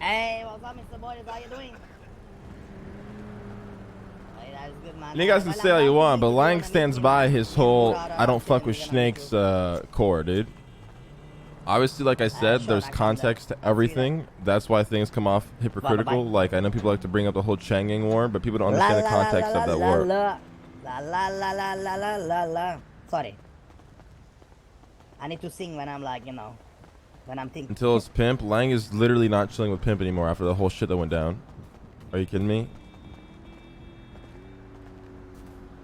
Hey, what's up, Mr. Boris? How you doing? Hey, that's good, man. And you guys can say all you want, but Lang stands by his whole I don't fuck with snakes core, dude. Obviously, like I said, Sure, there's I come there. context to I see that. everything. That's why things come off Bye-bye. hypocritical. Like, I know people like to bring up the whole Chang'e war, but people don't La understand the la la la context la of that la war. la. La la la la la la la la. Sorry. I need to sing when I'm like, when I'm thinking. Until it's Pimp, Lang is literally not chilling with Pimp anymore after the whole shit that went down. Are you kidding me?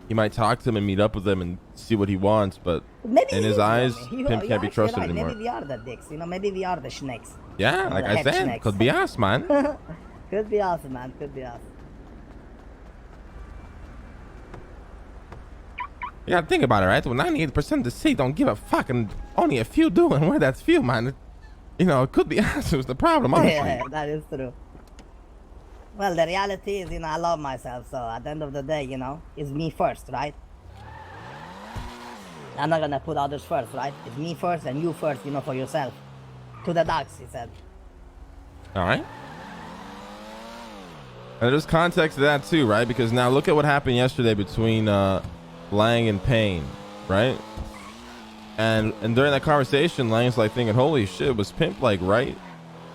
He might talk to him and meet up with him and see what he wants, but Maybe in he his is, eyes, you Pimp can't be actually trusted right. anymore. Maybe we are the dicks, maybe we are the snakes. Yeah, like The I head said, snakes. could be us, man. Could be us, man. Could be us. You gotta think about it, right? When 98% of the city don't give a fuck and only a few do, and we're that few, man. It could be us who's the problem, honestly. Yeah, that is true. Well, the reality is, I love myself, so at the end of the day, it's me first, right? I'm not gonna put others first, right? It's me first and you first, for yourself. To the dogs, he said. All right. And there's context to that too, right? Because now look at what happened yesterday between Lang and Payne, right? And during that conversation, Lang's like thinking, holy shit, was Pimp like right?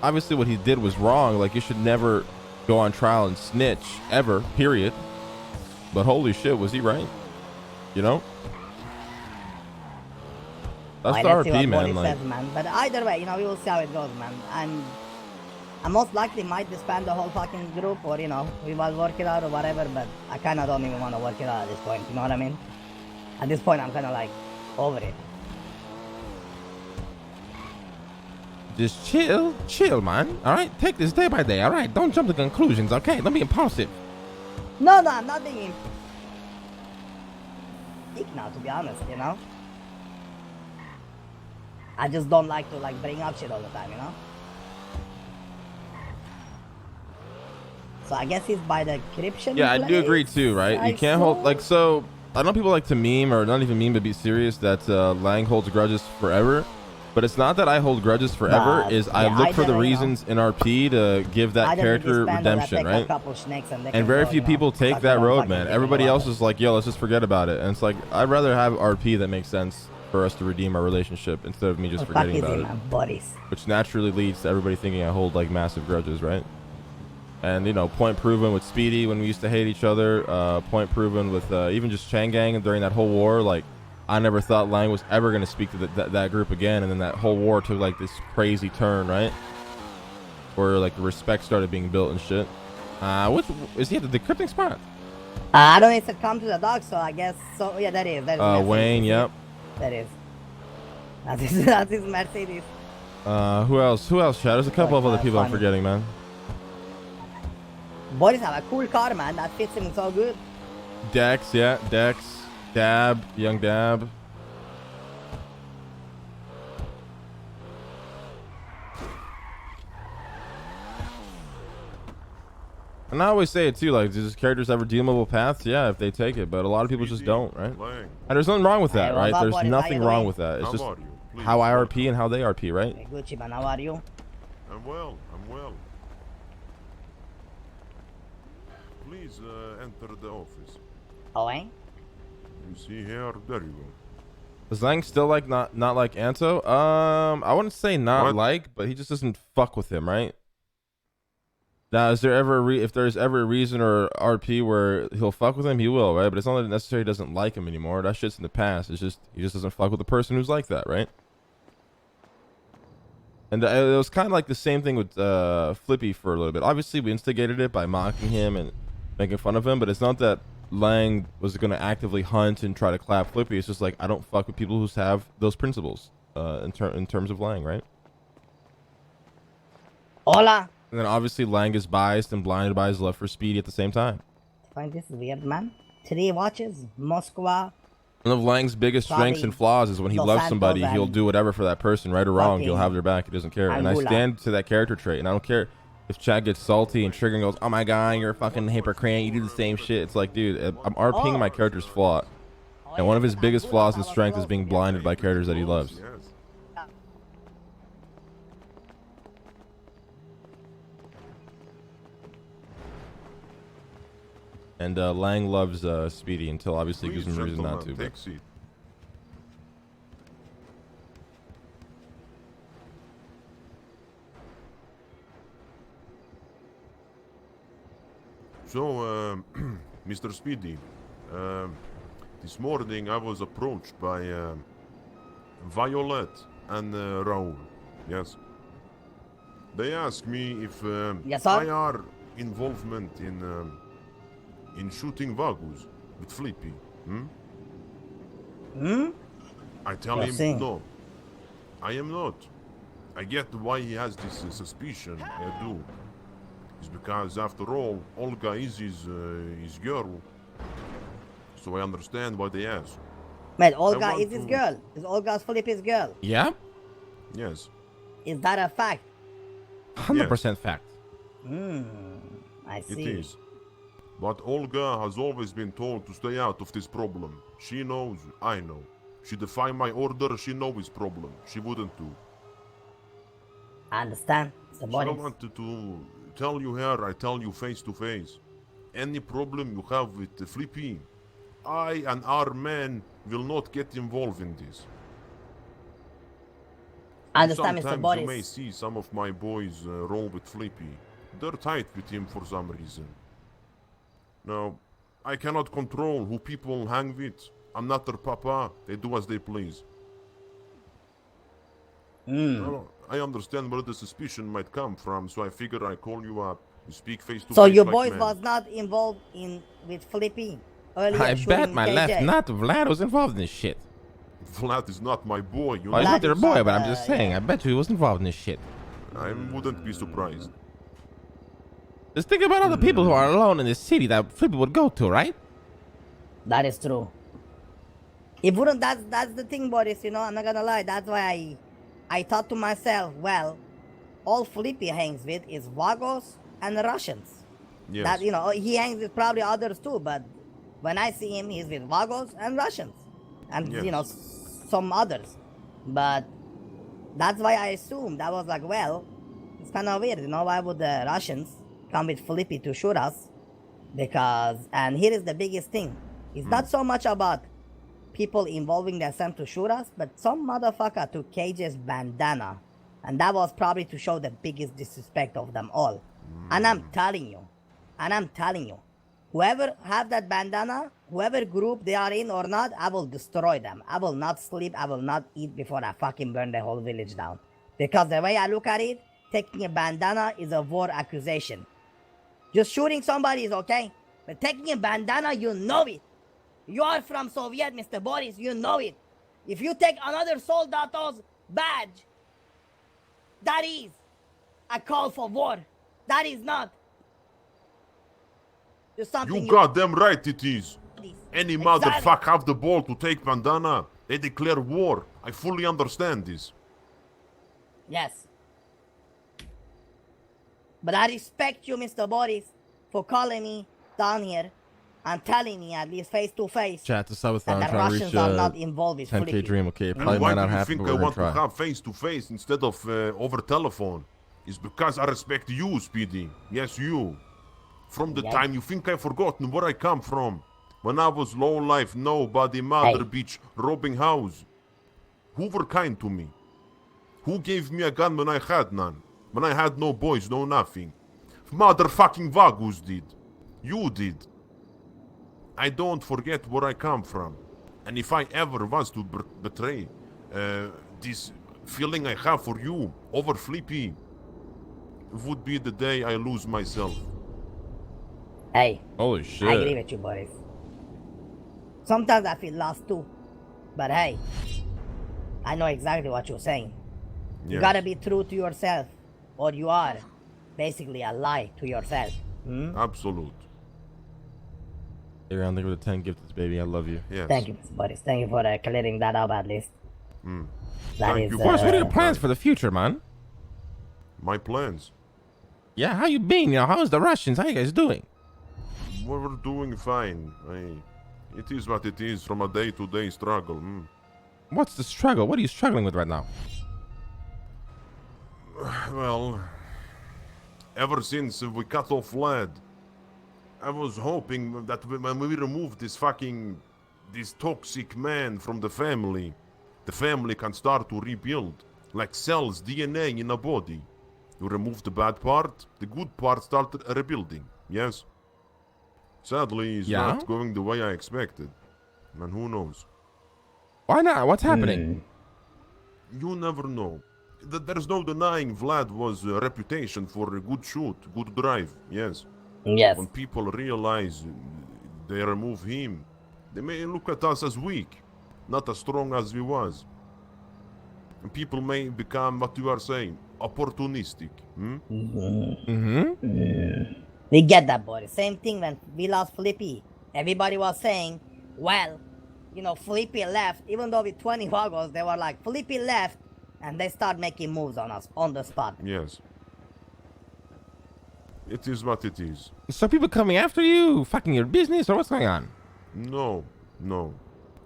Obviously what he did was wrong. Like, you should never go on trial and snitch ever, period. But holy shit, was he right? That's the Let's see RP, what man. Boris Like, says, man. But either way, we will see how it goes, man. I most likely might disband the whole fucking group, or we will work it out or whatever. But I kind of don't even want to work it out at this point. You know what I mean? At this point, I'm kind of like over it. just chill, man. All right, take this day by day. All right, don't jump to conclusions. Okay, don't be impulsive. No, I'm not being now, to be honest. I just don't like to bring up shit all the time. So I guess he's by the encryption. Yeah, I do agree too, right? You can't hold so. I know people like to meme, or not even meme, but be serious that Lang holds grudges forever. But it's not that I hold grudges forever. I look for the reasons in RP to give that character redemption, right? And very few people take that road, man. Everybody else is like, yo, let's just forget about it. And it's like, I'd rather have RP that makes sense for us to redeem our relationship instead of me just forgetting about it. Boris. Which naturally leads to everybody thinking I hold like massive grudges, right? And point proven with Speedy when we used to hate each other. Point proven with even just Chang'e during that whole war. Like, I never thought Lang was ever going to speak to that group again, and then that whole war took like this crazy turn, right? Where like the respect started being built and shit. What is he at the decrypting spot? I don't know. It said come to the dog, so I guess so. Yeah, that is. Wayne, yep. That is. That's his Mercedes. Who else? Chad? There's a couple of other people I'm forgetting, man. Boris have a cool car, man. That fits him so good. Dex, yeah, Dex. Dab, young Dab. And I always say it too, like, does characters ever deemable paths? Yeah, if they take it, but a lot of people just don't, right? And there's nothing wrong with that, right? There's nothing wrong with that. It's just how I RP and how they RP, right? Gucci, man, how are you? I'm well. Please enter the office. Oh, eh? You see here, there you go. Is Lang still like not like Anto? I wouldn't say not like, but he just doesn't fuck with him, right? Now, is there ever if there's ever a reason or RP where he'll fuck with him, he will, right? But it's not that necessarily he doesn't like him anymore. That shit's in the past. It's just he just doesn't fuck with the person who's like that, right? And it was kind of like the same thing with Flippy for a little bit. Obviously, we instigated it by mocking him and making fun of him, but it's not that Lang was going to actively hunt and try to clap Flippy. It's just like, I don't fuck with people who have those principles in terms of Lang, right? Hola. And then obviously Lang is biased and blinded by his love for Speedy at the same time. I find this weird, man. 3 watches, Moscow. One of Lang's biggest strengths and flaws is when he loves somebody, he'll do whatever for that person, right or wrong. He'll have their back. He doesn't care. And I stand to that character trait, and I don't care if Chad gets salty and Trigger goes, oh my god, you're a fucking hypocrite, you do the same shit. It's like, dude, I'm RPing my character's flaw. And one of his biggest flaws and strength is being blinded by characters that he loves. And Lang loves Speedy until obviously Please, gives him a reason not to. gentlemen, But take seat. So, Mr. Speedy, this morning I was approached by Violet and Raoul. Yes. They asked me if Yes, sir? I are involvement in shooting Vagus with Flippy. I tell You're him saying- no. I am not. I get why he has this suspicion. I do. It's because after all, Olga is his girl. So I understand why they ask. Man, Olga want is his to- girl. Is Olga's Felipe's girl? yeah, Yes. Is that a fact? 100% fact. I It see. is. But Olga has always been told to stay out of this problem. She knows, I know. She defy my order, she know his problem. She wouldn't do. I understand. Mr. So I Boris. wanted to tell you here, I tell you face to face. Any problem you have with the Flippy, I and our men will not get involved in this. I understand, Mr. Sometimes you may Boris. see some of my boys roll with Flippy. They're tight with him for some reason. Now, I cannot control who people hang with. I'm not their papa. They do as they please. Well, I understand where the suspicion might come from, so I figure I call you up. You speak face to face. So your like boys men. was not involved with Flippy earlier I shooting bet my KJ. left nut Vlad was involved in this shit. Vlad is not my boy. You Oh, he's know. not their is boy, not, but I'm just saying. yeah. I bet you he was involved in this shit. I wouldn't be surprised. Just think about all the people who are alone in this city that Flippy would go to, right? That is true. It wouldn't. That's the thing, Boris. You know, I'm not gonna lie. That's why I thought to myself, well, all Flippy hangs with is Vagos and Russians. Yes. That, you know, he hangs with probably others too, but when I see him, he's with Vagos and Russians, and Yes. you know, some others. But that's why I assumed that was like, well, it's kind of weird, you know. Why would the Russians come with Flippy to shoot us? Because, and here is the biggest thing: it's not so much about people involving themselves to shoot us, but some motherfucker took KJ's bandana, and that was probably to show the biggest disrespect of them all. And I'm telling you, whoever have that bandana, whoever group they are in or not, I will destroy them. I will not sleep, I will not eat before I fucking burn the whole village down. Because the way I look at it, taking a bandana is a war accusation. Just shooting somebody is okay, but taking a bandana, you know it. You are from Soviet, Mr. Boris, you know it. If you take another soldato's badge, that is a call for war. That is not. Just something You goddamn right it is. Please. Any Exactly. motherfucker have the ball to take bandana. They declare war. I fully understand this. Yes. But I respect you, Mr. Boris, for calling me down here and telling me at least face to face Chat to subathon, that the trying to Russians reach are not involved with 10K Flippy. dream. Okay, it And probably why might do not you happen, think but I we're want gonna to try. have face to face instead of over telephone? It's because I respect you, Speedy. Yes, you. From the Yeah. time you think I've forgotten where I come from. When I was low life, nobody, mother Hey. bitch, robbing house. Who were kind to me? Who gave me a gun when I had none? When I had no boys, no nothing? Motherfucking Vagus did. You did. I don't forget where I come from. And if I ever was to betray this feeling I have for you over Flippy, would be the day I lose myself. Hey, Holy I agree shit. with you, Boris. Sometimes I feel lost too. But hey, I know exactly what you're saying. You Yes. gotta be true to yourself, or you are basically a lie to yourself. Absolute. Hey, round, thank you for the 10 gifts, baby. I love you. Yes. Thank you, Mr. Boris. Thank you for clearing that up at least. That Thank is, you, Boris, what are your Uh, plans for the future, man? My plans. Yeah, how you been? You know, how's the Russians? How you guys doing? We're doing fine. It is what it is from a day-to-day struggle. What's the struggle? What are you struggling with right now? Well, ever since we cut off Vlad, I was hoping that when we remove this toxic man from the family can start to rebuild, like cells, DNA in a body. You remove the bad part, the good part start rebuilding, yes? Sadly, it's not going the way I expected. And who knows? Why not? What's happening? You never know. There's no denying Vlad was a reputation for a good shoot, good drive, yes? Yes. When people realize they remove him, they may look at us as weak, not as strong as we was. And people may become, what you are saying, opportunistic. We get that, Boris. Same thing when we lost Flippy. Everybody was saying, well, you know, Flippy left. Even though with 20 Vagos, they were like, Flippy left. And they start making moves on us on the spot. Yes. It is what it is. So people coming after you, fucking your business, or what's going on? No.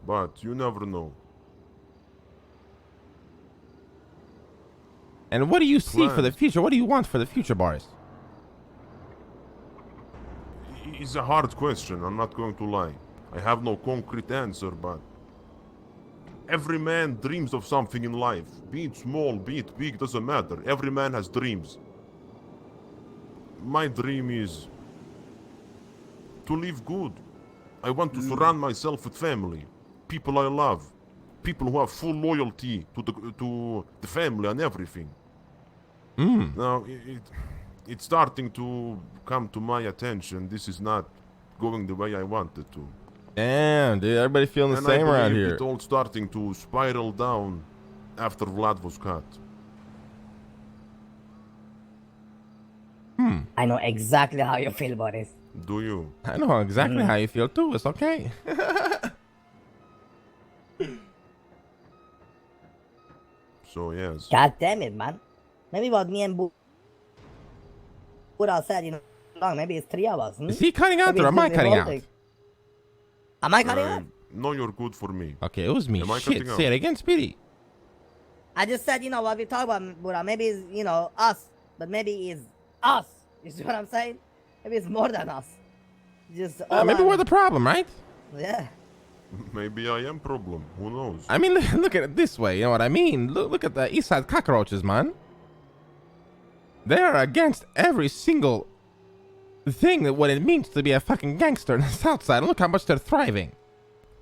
But you never know. And what do you see for the future? What do you want for the future, Boris? It's a hard question, I'm not going to lie. I have no concrete answer, but every man dreams of something in life. Be it small, be it big, doesn't matter. Every man has dreams. My dream is to live good. I want to surround myself with family, people I love, people who have full loyalty to the family and everything. Now, it's starting to come to my attention. This is not going the way I wanted to. Damn, dude, everybody feeling the same around here. It's all starting to spiral down after Vlad was cut. I know exactly how you feel, Boris. Do you? I know exactly how you feel too. It's okay. So, yes. God damn it, man. Maybe what me and Buddha said, you know, maybe it's 3 of us. Is he cutting out or am I cutting out? Am I cutting out? No, you're good for me. Okay, it was me. Am I Shit, cutting out? say it again, Speedy. I just said, you know, what we talk about, Buddha, maybe it's, you know, us, but maybe it's us. You see what I'm saying? Maybe it's more than us. Just Maybe we're the problem, right? Yeah. Maybe I am problem. Who knows? I mean, look at it this way. You know what I mean? Look at the East Side cockroaches, man. They're against every single thing that what it means to be a fucking gangster in the South Side. And look how much they're thriving.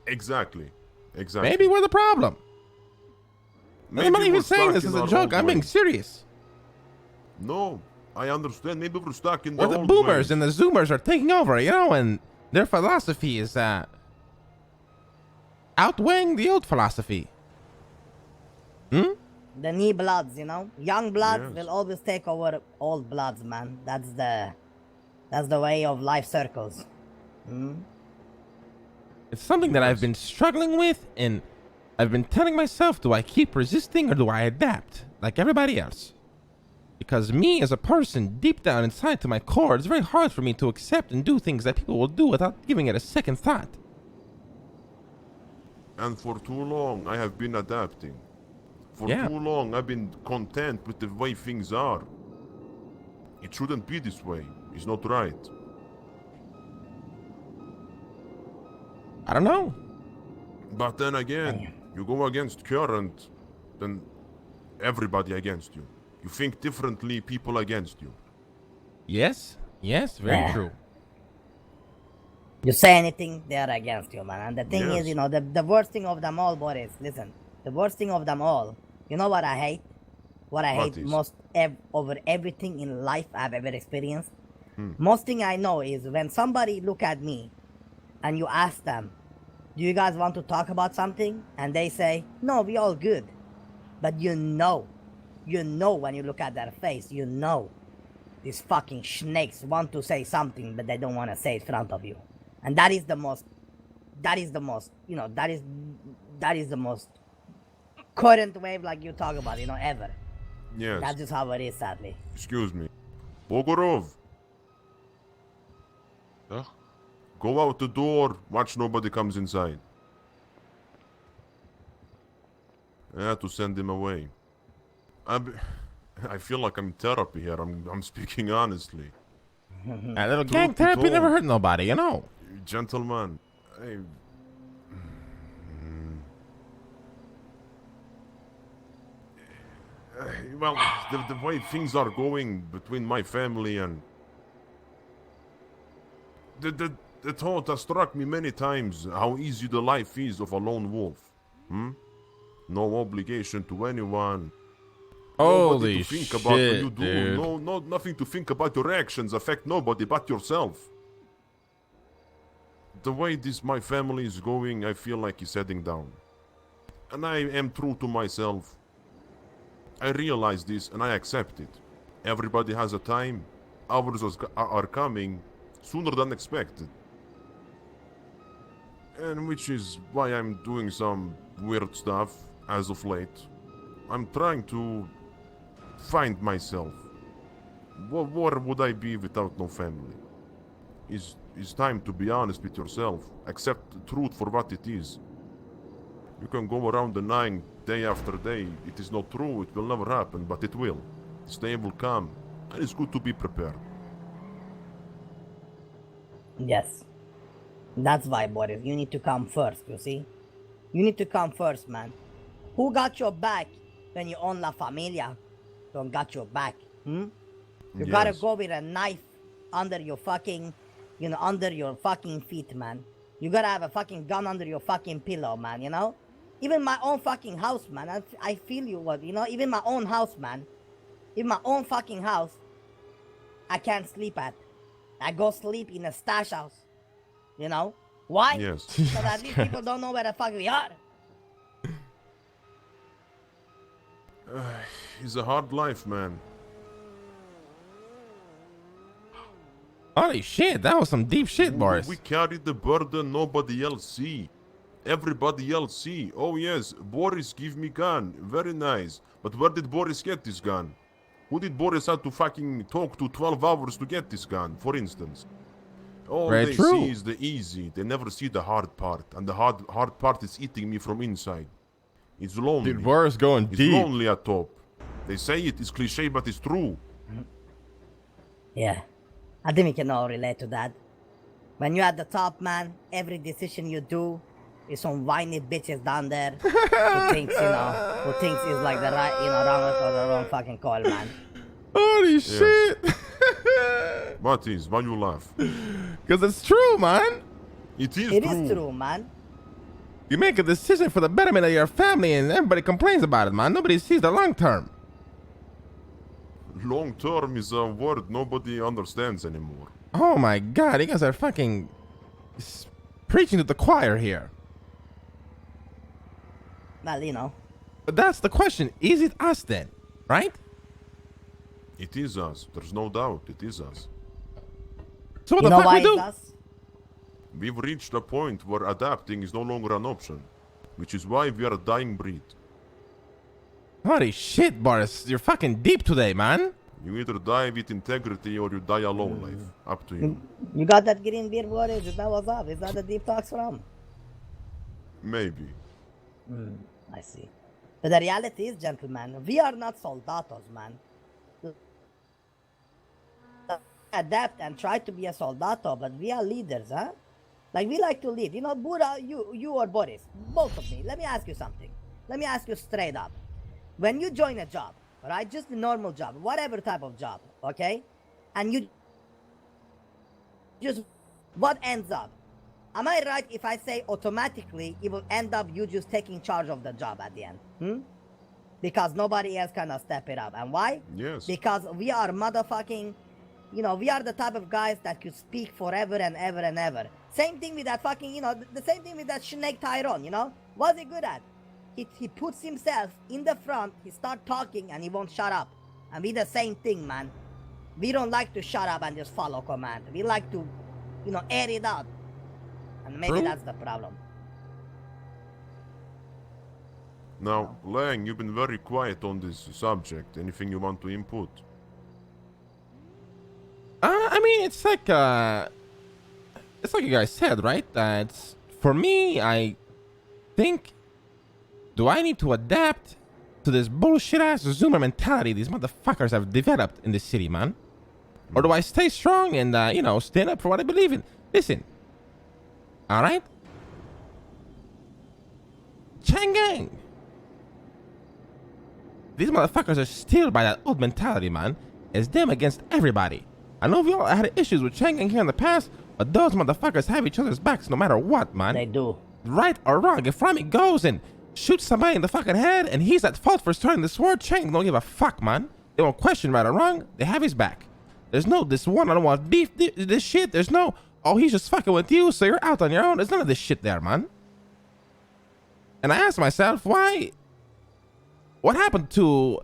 Exactly. Maybe we're the problem. I'm not even saying this as a joke. I'm being serious. No, I understand. Maybe we're stuck in the Or the old boomers ways. and the zoomers are taking over, you know, and their philosophy is outweighing the old philosophy. The new bloods, you know? Young bloods Yes. will always take over old bloods, man. That's the way of life circles. It's something that I've been struggling with, and I've been telling myself, do I keep resisting or do I adapt like everybody else? Because me as a person, deep down inside to my core, it's very hard for me to accept and do things that people will do without giving it a second thought. And for too long, I have been adapting. For Yeah. too long, I've been content with the way things are. It shouldn't be this way. It's not right. I don't know. But then again, you go against current, then everybody against you. You think differently, people against you. Yes, very Yeah. true. You say anything, they're against you, man. And the thing Yes. is, you know, the worst thing of them all, Boris, listen. The worst thing of them all, you know what I hate? What I What hate is? most over everything in life I've ever experienced? Most thing I know is when somebody look at me and you ask them, do you guys want to talk about something? And they say, no, we all good. But you know when you look at their face, you know these fucking snakes want to say something, but they don't want to say it in front of you. And that is the most, you know, that is the most current wave like you talk about, you know, ever. Yes. That's just how it is, sadly. Excuse me. Bogorov. Huh? Go out the door, watch nobody comes inside. I had to send him away. I feel like I'm in therapy here. I'm speaking honestly. A little gang therapy never hurt nobody, you know. Gentlemen, well, the way things are going between my family and the thought has struck me many times how easy the life is of a lone wolf. No obligation to anyone. Holy to think shit, about what you do. dude. Nothing to think about. Your actions affect nobody but yourself. The way my family is going, I feel like it's heading down. And I am true to myself. I realize this and I accept it. Everybody has a time. Ours are coming sooner than expected. And which is why I'm doing some weird stuff as of late. I'm trying to find myself. Where would I be without no family? It's time to be honest with yourself. Accept the truth for what it is. You can go around denying day after day. It is not true, it will never happen, but it will. This day will come, and it's good to be prepared. Yes. That's why, Boris, you need to come first, you see? You need to come first, man. Who got your back when you own La Familia? Don't got your back, You gotta go with a knife under your fucking, under your fucking feet, man. You gotta have a fucking gun under your fucking pillow, man, you know? Even my own fucking house, man. I feel you, even my own house, man. Even my own fucking house, I can't sleep at. I go sleep in a stash house. You know? Why? Yes. Because at least people don't know where the fuck we are. It's a hard life, man. Holy shit, that was some deep shit, Boris. We carry the burden nobody else see. Everybody else see. Oh yes, Boris give me gun. Very nice. But where did Boris get this gun? Who did Boris have to fucking talk to 12 hours to get this gun, for instance? All Very they true. see is the easy. They never see the hard part. And the hard part is eating me from inside. It's lonely. Dude, Boris going It's deep. lonely at top. They say it's cliche, but it's true. Yeah. I think we can all relate to that. When you're at the top, man, every decision you do is some whiny bitches down there who thinks is like the right, wrong or the wrong fucking call, man. Holy shit. What is? Why you laugh? Because it's true, man. It is It true. is true, man. You make a decision for the betterment of your family and everybody complains about it, man. Nobody sees the long term. Long term is a word nobody understands anymore. Oh my god, you guys are fucking preaching to the choir here. Well, But that's the question. Is it us then? Right? It is us. There's no doubt. It is us. So what you the know fuck why we do? it's us? We've reached a point where adapting is no longer an option, which is why we are a dying breed. Holy shit, Boris. You're fucking deep today, man. You either die with integrity or you die a low life. Up to you. You got that green beer, Boris? Is that what's up? Is that the deep talks from? Maybe. I see. But the reality is, gentlemen, we are not soldados, man. Adapt and try to be a soldato, but we are leaders, huh? Like, we like to lead. Buddha, you or Boris, both of me. Let me ask you something. Let me ask you straight up. When you join a job, right, just a normal job, whatever type of job, okay? And you just, what ends up? Am I right if I say automatically it will end up you just taking charge of the job at the end? Because nobody else can step it up. And why? Yes. Because we are motherfucking, we are the type of guys that could speak forever and ever and ever. Same thing with that fucking, the same thing with that Snake Tyrone, What's he good at? He puts himself in the front, he start talking and he won't shut up. And we the same thing, man. We don't like to shut up and just follow command. We like to, air it out. And maybe True. that's the problem. Now, Lang, you've been very quiet on this subject. Anything you want to input? I mean, it's like you guys said, right? That's for me. I think, do I need to adapt to this bullshit ass Zoomer mentality these motherfuckers have developed in this city, man? Or do I stay strong and, you know, stand up for what I believe in? Listen. All right? Chang'an. These motherfuckers are still by that old mentality, man. It's them against everybody. I know we all had issues with Chang'an here in the past, but those motherfuckers have each other's backs no matter what, man. They do. Right or wrong, if Rami goes and shoots somebody in the fucking head and he's at fault for starting this war, Chang don't give a fuck, man. They won't question right or wrong. They have his back. There's no this one-on-one beef, this shit. There's no, oh, he's just fucking with you, so you're out on your own. There's none of this shit there, man. And I asked myself, why? What happened to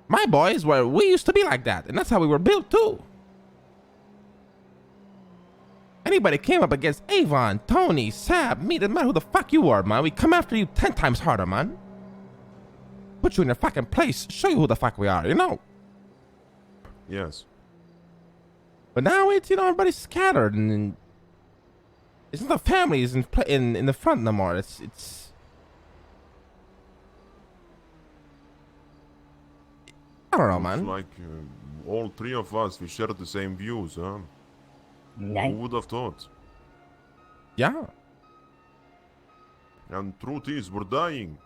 my boys where we used to be like that? And that's how we were built too. Anybody came up against Avon, Tony, Sab, me, doesn't matter who the fuck you are, man. We come after you 10 times harder, man. Put you in your fucking place, show you who the fuck we are, you know? Yes. But now it's, you know, everybody's scattered and it's not the families in the front no more. It's I don't know, man. It's like all three of us, we share the same views, huh? Yeah. Who would have thought? Yeah. And truth is, we're dying.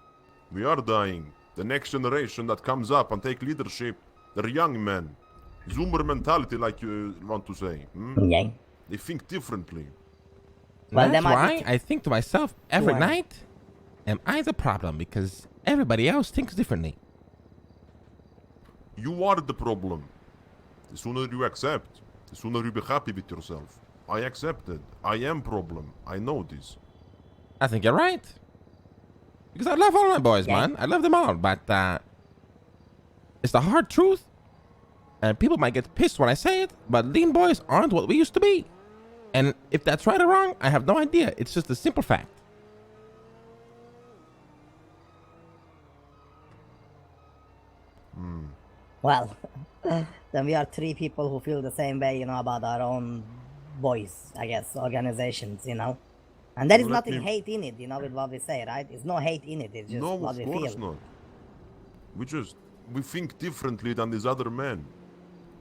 We are dying. The next generation that comes up and take leadership, they're young men. Zoomer mentality, like you want to say. Yeah. They think differently. Well, That's might why I think to myself every Why? night, am I the problem? Because everybody else thinks differently. You are the problem. The sooner you accept, the sooner you be happy with yourself. I accepted. I am problem. I know this. I think you're right. Because I love all my boys, Yeah. man. I love them all. But it's the hard truth. And people might get pissed when I say it, but lean boys aren't what we used to be. And if that's right or wrong, I have no idea. It's just a simple fact. Well, then we are three people who feel the same way, you know, about our own boys, I guess, organizations, you know. And there is Let nothing me- hate in it, you know, with what we say, right? There's no hate in it, it's just No, what of we course feel. not. We think differently than these other men.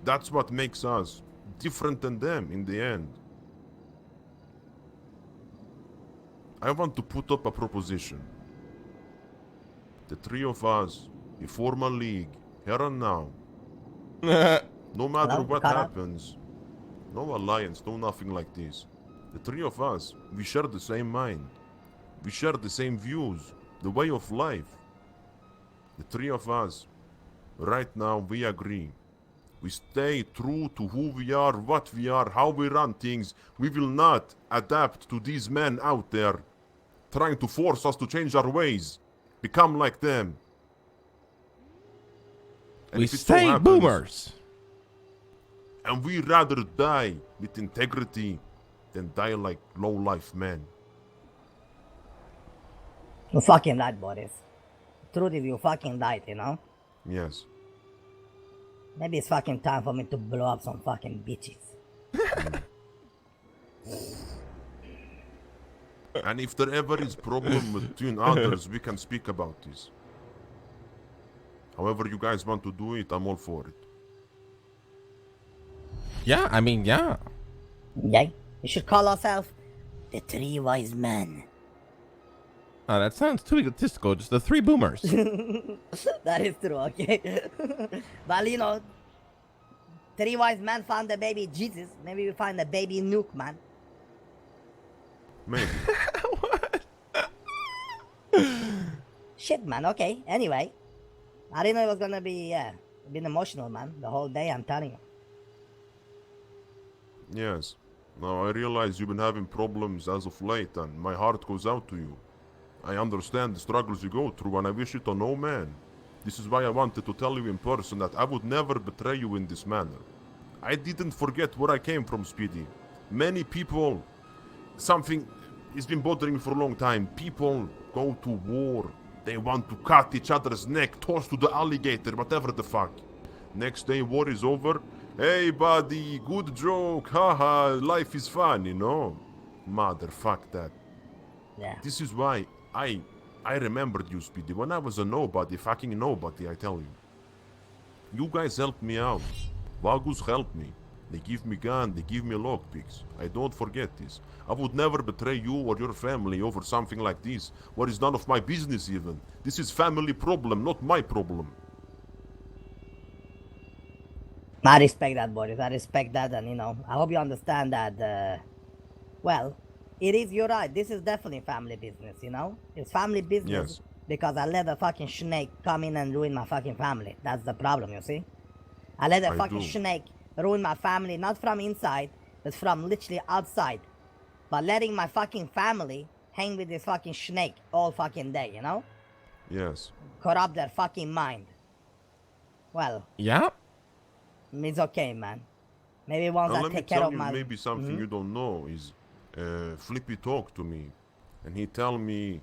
That's what makes us different than them in the end. I want to put up a proposition. The three of us, we form a league, here and now. No matter Hello, what Kara? happens, no alliance, no nothing like this. The three of us, we share the same mind. We share the same views, the way of life. The three of us, right now, we agree. We stay true to who we are, what we are, how we run things. We will not adapt to these men out there trying to force us to change our ways, become like them. And We if it so stay happens- boomers. And we rather die with integrity than die like low-life men. You fucking right, Boris. Truth is, you fucking died, you know? Yes. Maybe it's fucking time for me to blow up some fucking bitches. And if there ever is problem between others, we can speak about this. However you guys want to do it, I'm all for it. Yeah, I mean, yeah. Yeah? We should call ourselves the Three Wise Men. That sounds too egotistical. Just the three boomers. That is true, okay? Well, you know, three wise men found the baby Jesus. Maybe we find the baby Nuke, man. Maybe. Shit, man, okay. Anyway, I didn't know it was gonna be, been emotional, man. The whole day, I'm telling you. Yes. Now I realize you've been having problems as of late, and my heart goes out to you. I understand the struggles you go through, and I wish it on no man. This is why I wanted to tell you in person that I would never betray you in this manner. I didn't forget where I came from, Speedy. Many people, something has been bothering me for a long time. People go to war. They want to cut each other's neck, toss to the alligator, whatever the fuck. Next day war is over. Hey buddy, good joke, haha, life is fun, you know? Motherfuck that. Yeah. This is why I remembered you, Speedy, when I was a nobody, fucking nobody, I tell you. You guys helped me out. Vagus helped me. They give me gun, they give me lockpicks. I don't forget this. I would never betray you or your family over something like this. What is none of my business even. This is family problem, not my problem. I respect that, Boris. I respect that, and I hope you understand that. Well, it is. You're right. This is definitely family business. It's family business. Yes. Because I let a fucking snake come in and ruin my fucking family. That's the problem. You see, I let a fucking snake ruin my family, not from inside, but from literally outside. But letting my fucking family hang with this fucking snake all fucking day. Yes. Corrupt their fucking mind. Well. Yeah. It's okay, man. Maybe once I take care of my... Maybe something you don't know is Flippy talked to me and he tell me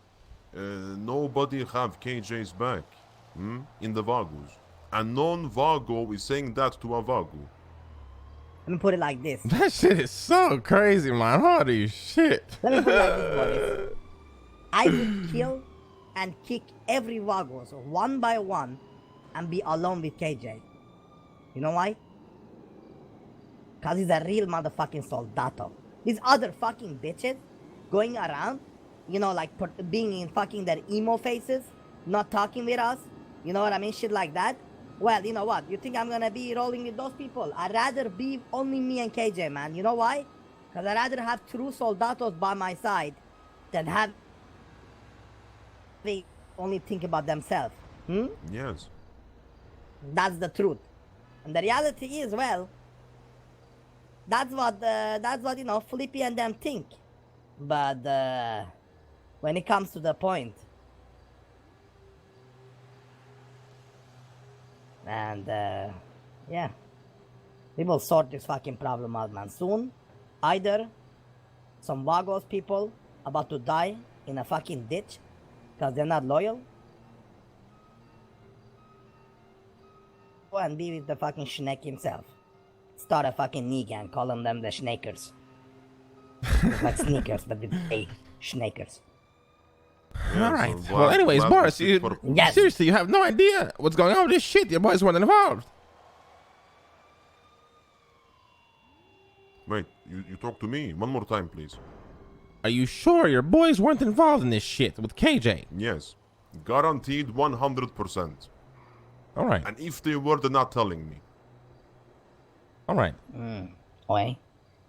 nobody have KJ's back in the Vagus. A non-Vago is saying that to a Vago. Let me put it like this. That shit is so crazy, man. Holy shit. Let me put it like this, Boris. I would kill and kick every Vagos one by one and be alone with KJ. You know why? Because he's a real motherfucking soldato. These other fucking bitches going around, like being in fucking their emo faces, not talking with us, you know what I mean? Shit like that. Well, you know what? You think I'm gonna be rolling with those people? I'd rather be only me and KJ, man. You know why? Because I'd rather have true soldatos by my side than have they only think about themselves. Yes. That's the truth. And the reality is, well, that's what Flippy and them think. But when it comes to the point, and yeah, we will sort this fucking problem out, man. Soon, either some Vagos people about to die in a fucking ditch because they're not loyal, and be with the fucking snake himself. Start a fucking knee gang, calling them the Snakers. Like sneakers, but with A, Snakers. All right. Well, anyways, Boris, seriously, you have no idea what's going on with this shit. Your boys weren't involved. Wait, you talk to me one more time, please. Are you sure your boys weren't involved in this shit with KJ? Yes. Guaranteed 100%. All right. And if they were, they're not telling me. All right. Okay.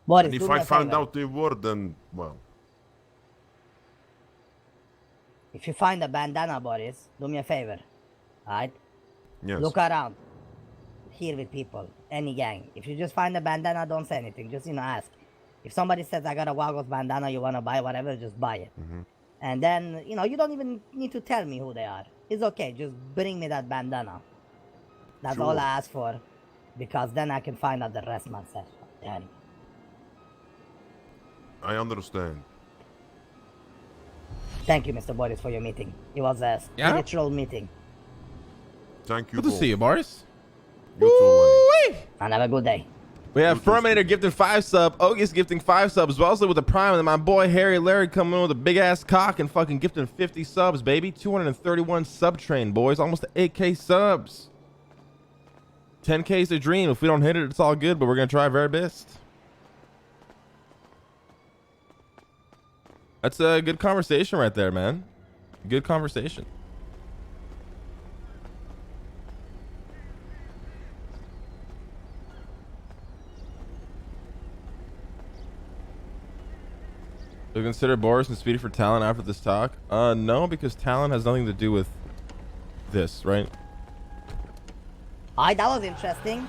Boris, and if I find out they were, then, well. If you find a bandana, Boris, do me a favor. Alright? Yes. Look around. Here with people. Any gang. If you just find a bandana, don't say anything. Just, ask. If somebody says, I got a Wagos bandana, you want to buy whatever, just buy it. And then, you don't even need to tell me who they are. It's okay. Just bring me that bandana. That's all I ask for. Because then I can find out the rest myself. Damn. I understand. Thank you, Mr. Boris, for your meeting. It was a spiritual meeting. Thank you. Good to see you, Boris. You too, Lenny. And have a good day. We have Ferminator gifting 5 sub, Ogies gifting 5 subs, Wellesley with a prime, and my boy Harry Larry coming in with a big ass cock and fucking gifting 50 subs, baby. 231 sub train, boys. Almost to 8K subs. 10K is the dream. If we don't hit it, it's all good, but we're gonna try our very best. That's a good conversation right there, man. Good conversation. Do you consider Boris and Speedy for talent after this talk? No, because talent has nothing to do with this, right? That was interesting.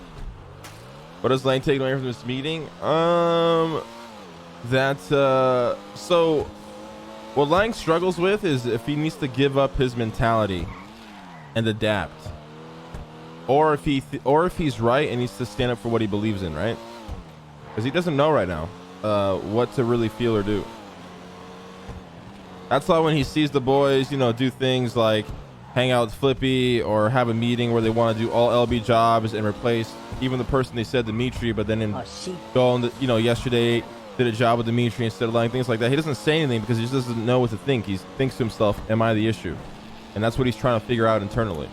What does Lane take away from this meeting? So what Lang struggles with is if he needs to give up his mentality and adapt, or if he's right and needs to stand up for what he believes in, right? Because he doesn't know right now what to really feel or do. That's why when he sees the boys, do things like hang out with Flippy or have a meeting where they want to do all LB jobs and replace even the person they said Dimitri, but then go on yesterday did a job with Dimitri instead of lying, things like that. He doesn't say anything because he just doesn't know what to think. He thinks to himself, am I the issue? And that's what he's trying to figure out internally.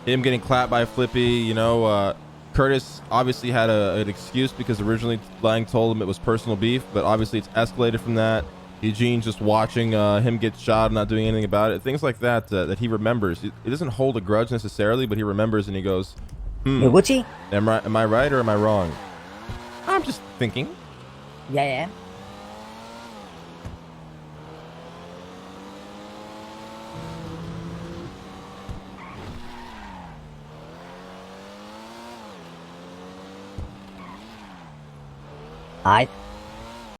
him getting clapped by Flippy, you know, Curtis obviously had an excuse because originally Lang told him it was personal beef, but obviously it's escalated from that. Eugene just watching him get shot and not doing anything about it. Things like that that he remembers. He doesn't hold a grudge necessarily, but he remembers and he goes, Hey, Gucci? am I right or am I wrong? I'm just thinking. Yeah. Alright.